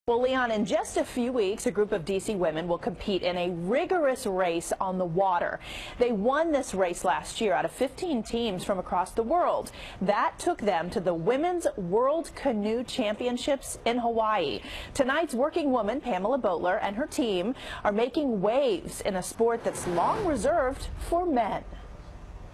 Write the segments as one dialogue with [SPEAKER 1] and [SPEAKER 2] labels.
[SPEAKER 1] Well, Leon, in just a few weeks, a group of D.C. women will compete in a rigorous race on the water. They won this race last year out of 15 teams from across the world. That took them to the Women's World Canoe Championships in Hawaii. Tonight's working woman, Pamela Boatler, and her team are making waves in a sport that's long reserved for men.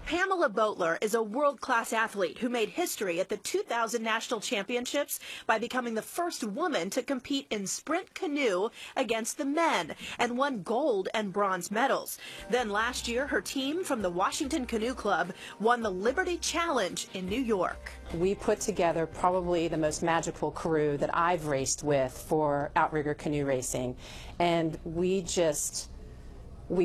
[SPEAKER 1] Pamela Boatler is a world-class athlete who made history at the 2000 National Championships by becoming the first woman to compete in sprint canoe against the men and won gold and bronze medals. Then last year, her team from the Washington Canoe Club won the Liberty Challenge in New York.
[SPEAKER 2] We put together probably the most magical crew that I've raced with for outrigger canoe racing, and we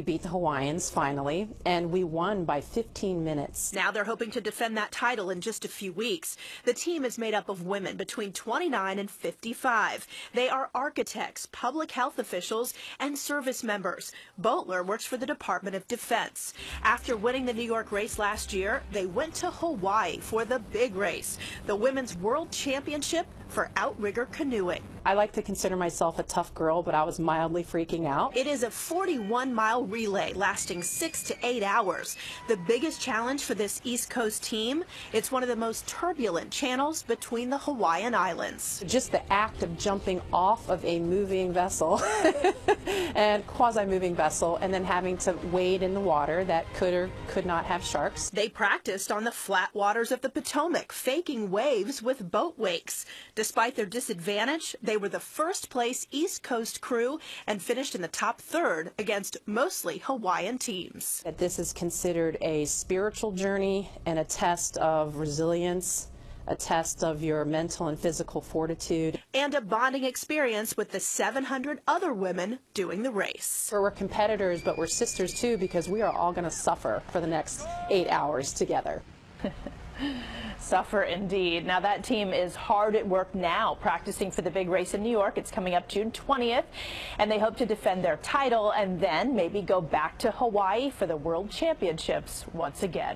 [SPEAKER 2] beat the Hawaiians finally, and we won by 15 minutes.
[SPEAKER 1] Now they're hoping to defend that title in just a few weeks. The team is made up of women between 29 and 55. They are architects, public health officials, and service members. Boatler works for the Department of Defense. After winning the New York race last year, they went to Hawaii for the big race, the Women's World Championship for outrigger canoeing.
[SPEAKER 2] I like to consider myself a tough girl, but I was mildly freaking out.
[SPEAKER 1] It is a 41-mile relay lasting 6 to 8 hours. The biggest challenge for this East Coast team, it's one of the most turbulent channels between the Hawaiian Islands.
[SPEAKER 2] Just the act of jumping off of a moving vessel and quasi-moving vessel and then having to wade in the water that could or could not have sharks.
[SPEAKER 1] They practiced on the flat waters of the Potomac, faking waves with boat wakes. Despite their disadvantage, they were the first place East Coast crew and finished in the top third against mostly Hawaiian teams.
[SPEAKER 2] That this is considered a spiritual journey and a test of resilience, a test of your mental and physical fortitude.
[SPEAKER 1] And a bonding experience with the 700 other women doing the race.
[SPEAKER 2] We're competitors, but we're sisters too, because we are all going to suffer for the next 8 hours together.
[SPEAKER 1] Suffer indeed. Now that team is hard at work now, practicing for the big race in New York. It's coming up June 20th, and they hope to defend their title and then maybe go back to Hawaii for the World Championships once again.